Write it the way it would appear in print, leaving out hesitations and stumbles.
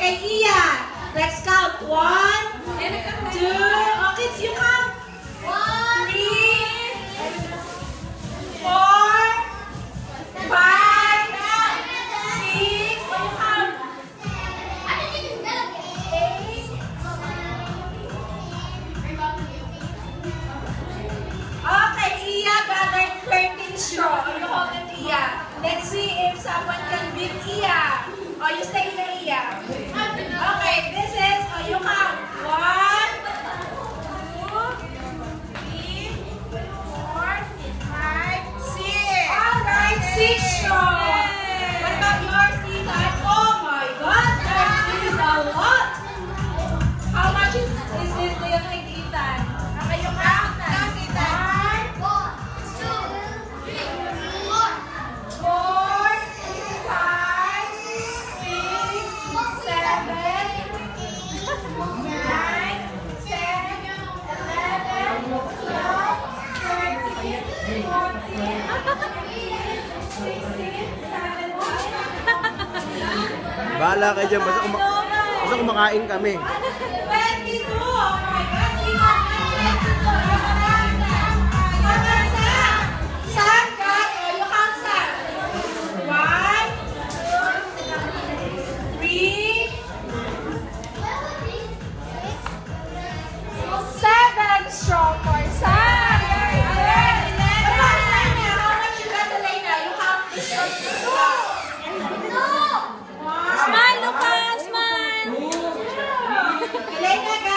Okay, Iya. Let's count. 1, 2. Oh, kids, you count. 1, 3, 4, 5, 6. Oh, you count. 8. Okay, Iya gathered 13 straw. You hold it, Iya. Let's see if someone can beat Iya. Oh, you stay there, Iya. Okay, this is, oh, you count. 1, 2, 3, 4, 5, 6. Alright, 6 straw. What about yours, Ethan? Oh my God, that is a lot. How much is this, do you think, Ethan? Okay, you count. Count, Ethan. 16, 17, 18, 19, 20, 21, 22. Bahala kayo dyan, basta kumakain kami. 22! Oh my God! Sam, got, you count, Sam. 1, 2, 3, 7 straw for Sam. How much you got, Elena? You count the straws. Smile, Lucas! Smile! Elena